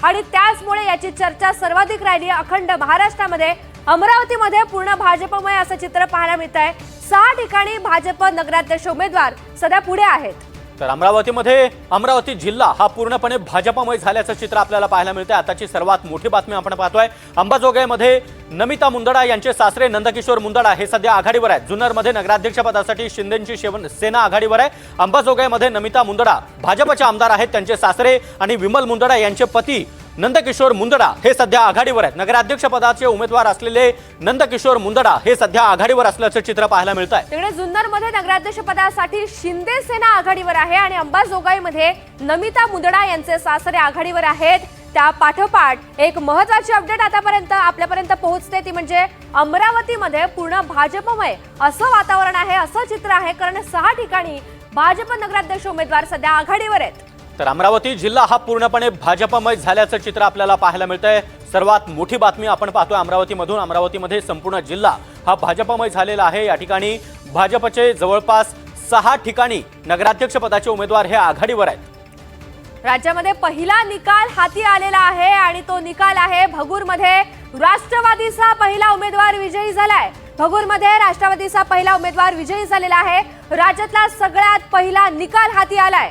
आणि त्याचमुळे याची चर्चा सर्वाधिक राहिली अखंड महाराष्ट्रामध्ये। अमरावतीमध्ये पूर्ण भाजपमय असं चित्र पाहायला मिळत आहे। 6 ठिकाणी भाजप नगराध्यक्ष उमेदवार सध्या पुढे आहेत। तर अमरावती जिल्हा हा पूर्णपणे भाजपमय झाल्याचं चित्र आपल्याला पाहायला मिळतंय। आताची सर्वात मोठी बातमी आपण पाहतोय, अंबाजोगाईमध्ये नमिता मुंदडा यांचे सासरे नंदकिशोर मुंदडा हे सध्या आघाडीवर आहेत। जुन्नरमध्ये नगराध्यक्षपदासाठी शिंदेची सेना आघाडीवर आहे। अंबाजोगाईमध्ये नमिता मुंदडा भाजपचे आमदार आहेत, त्यांचे सासरे आणि विमल मुंदडा यांचे पती नंदकिशोर मुंदडा हे सध्या आघाडीवर आहेत। नगराध्यक्षपदाचे उमेदवार असलेले नंदकिशोर मुंदडा हे सध्या आघाडीवर असल्याचं चित्र पाहायला मिळत आहे। तिकडे जुन्नरमध्ये नगराध्यक्षपदासाठी शिंदे सेना आघाडीवर आहे आणि अंबाजोगाईमध्ये नमिता मुंदडा यांचे सासरे आघाडीवर आहेत। त्या पाठोपाठ एक महत्त्वाची अपडेट आतापर्यंत आपल्यापर्यंत पोहोचते, ती म्हणजे अमरावतीमध्ये पूर्ण भाजपमय असं वातावरण आहे, असं चित्र आहे, कारण 6 ठिकाणी भाजप नगराध्यक्ष उमेदवार सध्या आघाडीवर आहेत। तर अमरावती जिल्हा हा पूर्णपणे भाजपमय झाल्याचं चित्र आपल्याला पाहायला मिळतंय। सर्वात मोठी बातमी आपण पाहतोय अमरावतीमधून। अमरावतीमध्ये संपूर्ण जिल्हा हा भाजपमय झालेला आहे। या ठिकाणी भाजपचे जवळपास 6 ठिकाणी नगराध्यक्ष पदाचे उमेदवार हे आघाडीवर आहेत। राज्यामध्ये पहिला निकाल हाती आलेला आहे आणि तो निकाल आहे भगूरमध्ये राष्ट्रवादीचा पहिला उमेदवार विजयी झालाय। भगूरमध्ये राष्ट्रवादीचा पहिला उमेदवार विजयी झालेला आहे। राज्यातला सगळ्यात पहिला निकाल हाती आलाय।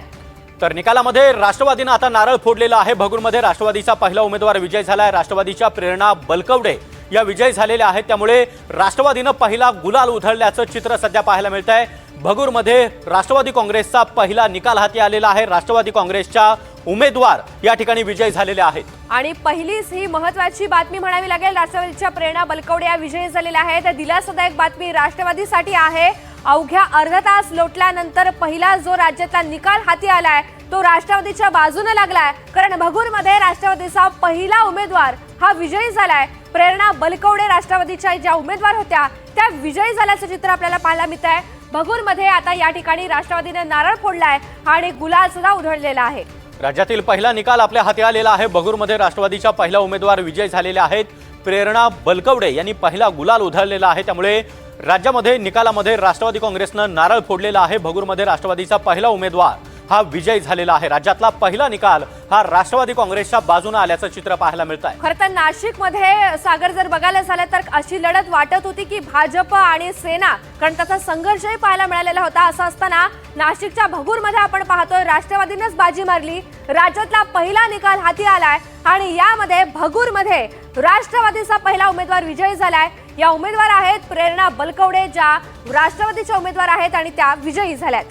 तर निकालामध्ये राष्ट्रवादीने आता नारळ फोडलेला आहे। भगूरमध्ये राष्ट्रवादीचा पहिला उमेदवार विजय झालाय। राष्ट्रवादीच्या प्रेरणा बलकवडे या विजयी झालेल्या आहेत, त्यामुळे राष्ट्रवादीने पहिला गुलाल उधळल्याचं चित्र सध्या पाहायला मिळत आहे। भगूरमध्ये राष्ट्रवादी काँग्रेसचा पहिला निकाल हाती आलेला आहे। राष्ट्रवादी काँग्रेसच्या उमेदवार या ठिकाणी विजयी झालेले आहेत आणि पहिलीच ही महत्त्वाची बातमी म्हणावी लागेल, राष्ट्रवादीच्या प्रेरणा बलकवडे या विजयी झालेल्या आहेत। दिलासादायक बातमी राष्ट्रवादीसाठी आहे। अवघ्या अर्धा तास लोटल्यानंतर पहिला जो राज्यातला निकाल हाती आलाय तो राष्ट्रवादीच्या बाजूने लागलाय, कारण भगूरमध्ये राष्ट्रवादीचा पहिला उमेदवार हा विजयी झालाय। प्रेरणा बलकवडे राष्ट्रवादीच्या ज्या उमेदवार होत्या त्या विजयी झाल्याचं चित्र आपल्याला पाहायला मिळत आहे। भगूरमध्ये आता या ठिकाणी राष्ट्रवादीने नारळ फोडलाय आणि गुलाल सुद्धा उधळलेला आहे। राज्यातील पहिला निकाल आपल्या हाती आलेला आहे। भगूरमध्ये राष्ट्रवादीच्या पहिला उमेदवार विजयी झालेले आहेत। प्रेरणा बलकवडे यांनी पहिला गुलाल उधळलेला आहे, त्यामुळे राज्यामध्ये निकालामध्ये राष्ट्रवादी काँग्रेसनं नारळ फोडलेला आहे। भगूरमध्ये राष्ट्रवादीचा पहिला उमेदवार हा विजयी झालेला आहे। राज्यातला पहिला निकाल हा राष्ट्रवादी काँग्रेसच्या बाजूने आल्याचं चित्र पाहायला मिळत आहे। खरं तर नाशिकमध्ये सागर जर बघायला झालं तर अशी लढत वाटत होती की भाजप आणि सेना, कारण त्याचा संघर्षही पाहायला मिळालेला होता। असं असताना नाशिकच्या भगूरमध्ये आपण पाहतोय राष्ट्रवादीनेच बाजी मारली, राज्यातला पहिला निकाल हाती आलाय आणि यामध्ये भगूरमध्ये राष्ट्रवादीचा पहिला उमेदवार विजयी झालाय। या उमेदवार आहेत प्रेरणा बलकवडे, ज्या राष्ट्रवादीच्या उमेदवार आहेत आणि त्या विजयी झाल्यात।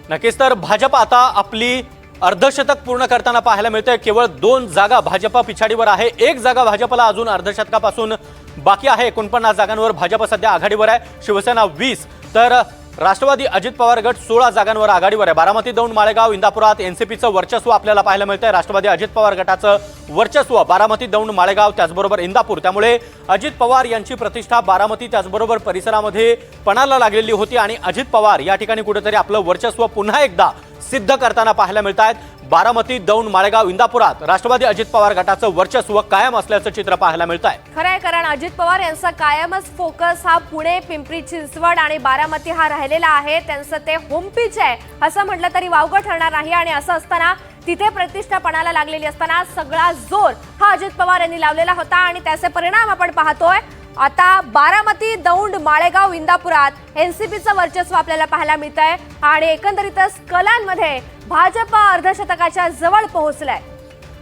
नक्कीच तर भाजप आता आपली अर्धशतक पूर्ण करताना पाहायला मिळतंय। केवळ 2 जागा भाजप पिछाडीवर आहे, 1 जागा भाजपला अजून अर्धशतकापासून बाकी आहे। 49 जागांवर भाजप सध्या आघाडीवर आहे। शिवसेना 20 तर राष्ट्रवादी अजित पवार गट 16 जागांवर आघाडीवर आहे। बारामती, दौंड, माळेगाव, इंदापुरात एनसीपीचं वर्चस्व आपल्याला पाहायला मिळतंय। राष्ट्रवादी अजित पवार गटाचं वर्चस्व बारामती, दौंड, माळेगाव त्याचबरोबर इंदापूर, त्यामुळे अजित पवार यांची प्रतिष्ठा बारामती त्याचबरोबर परिसरामध्ये पणाला लागलेली होती आणि अजित पवार या ठिकाणी कुठेतरी आपलं वर्चस्व पुन्हा एकदा सिद्ध करताना पाहायला मिळत आहेत। बारामती, दौंड, माळेगाव, इंदापुरात राष्ट्रवादी अजित पवार गटाचं वर्चस्व कायम असल्याचं चित्र पाहायला मिळत आहे। खरं आहे, कारण अजित पवार यांचा कायमच फोकस हा पुणे, पिंपरी चिंचवड आणि बारामती हा राहिलेला आहे। त्यांचं ते होम पिच आहे असं म्हटलं तरी वावगं ठरणार नाही आणि असं असताना तिथे प्रतिष्ठा पणाला लागलेली असताना सगळा जोर हा अजित पवार यांनी लावलेला होता आणि त्याचे परिणाम आपण पाहतोय। आता बारामती, दौंड, माळेगाव, इंदापुरात एनसीपीचं वर्चस्व आपल्याला पाहायला मिळत आहे आणि एकंदरीतच कलांमध्ये भाजप अर्धशतकाच्या जवळ पोहोचलाय।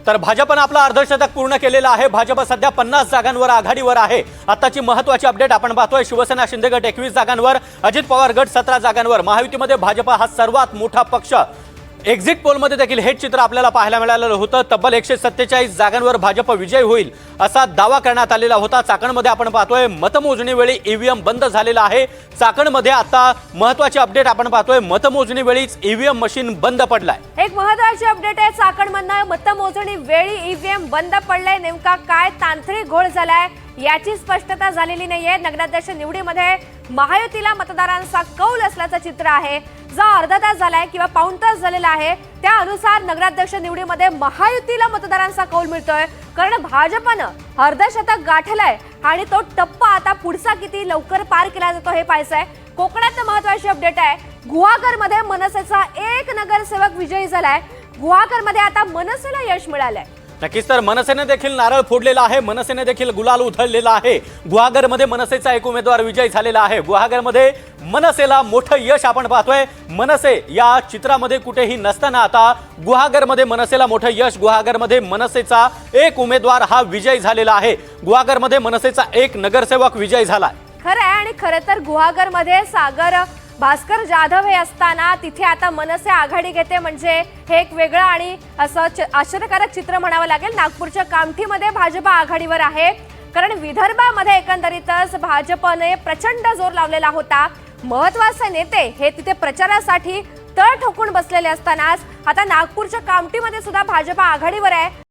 तर भाजपने आपला अर्धशतक पूर्ण केलेलं आहे। भाजप सध्या 50 जागांवर आघाडीवर आहे। आताची महत्त्वाची अपडेट आपण पाहतोय, शिवसेना शिंदे गट 21 जागांवर, अजित पवार गट 17 जागांवर। महायुतीमध्ये भाजप हा सर्वात मोठा पक्ष। एक्झिट पोलमध्ये देखील हे चित्र आपल्याला पाहायला मिळालेलं होतं। तब्बल 147 जागांवर भाजप विजय होईल असा दावा करण्यात आलेला होता। चाकणमध्ये आपण पाहतोय मतमोजणी वेळी ईव्हीएम बंद झालेला आहे। चाकणमध्ये आता महत्त्वाची अपडेट आपण पाहतोय, मतमोजणी वेळीच ईव्हीएम मशीन बंद पडलाय। एक महत्त्वाची अपडेट आहे, चाकणमधनं मतमोजणी वेळी ईव्हीएम बंद पडलाय। नेमका काय तांत्रिक घोळ झालाय याची स्पष्टता झालेली नाहीये। नगराध्यक्ष निवडीमध्ये महायुतीला मतदारांचा कौल असल्याचं चित्र आहे। जो अर्धा तास झालाय किंवा पाऊण तास झालेला आहे त्यानुसार नगराध्यक्ष निवडीमध्ये महायुतीला मतदारांचा कौल मिळतोय, कारण भाजपनं अर्धशतक गाठलंय आणि तो टप्पा आता पुढचा किती लवकर पार केला जातो हे पाहायचंय। कोकणात महत्त्वाची अपडेट आहे, गुहागरमध्ये मनसेचा एक नगरसेवक विजयी झालाय। गुहागरमध्ये आता मनसेला यश मिळालंय। नक्कीच तर मनसेने देखील नारळ फोडलेला आहे, मनसेने देखील गुलाल उधळलेला आहे. गुहागरमध्ये मनसेचा एक उमेदवार विजयी झालेला आहे. गुहागरमध्ये मनसेला मोठं यश आपण पाहतोय. मनसे या चित्रामध्ये कुठेही नसताना आता गुहागरमध्ये मनसेला मोठं यश, गुहागरमध्ये मनसेचा एक उमेदवार हा विजयी झालेला आहे. गुहागरमध्ये मनसेचा एक नगरसेवक विजयी झाला. खरं आहे आणि खरं तर गुहागरमध्ये सागर भास्कर जाधव हे असताना तिथे आता मनसे आघाडी घेते म्हणजे हे एक वेगळं आणि असं आश्चर्यकारक चित्र म्हणावं लागेल. नागपूरच्या कामठीमध्ये भाजप आघाडीवर आहे, कारण विदर्भामध्ये एकंदरीतच भाजपने प्रचंड जोर लावलेला होता. महत्वाचे नेते हे तिथे प्रचारासाठी तळ ठोकून बसलेले असतानाच आता नागपूरच्या कामठीमध्ये सुद्धा भाजप आघाडीवर आहे.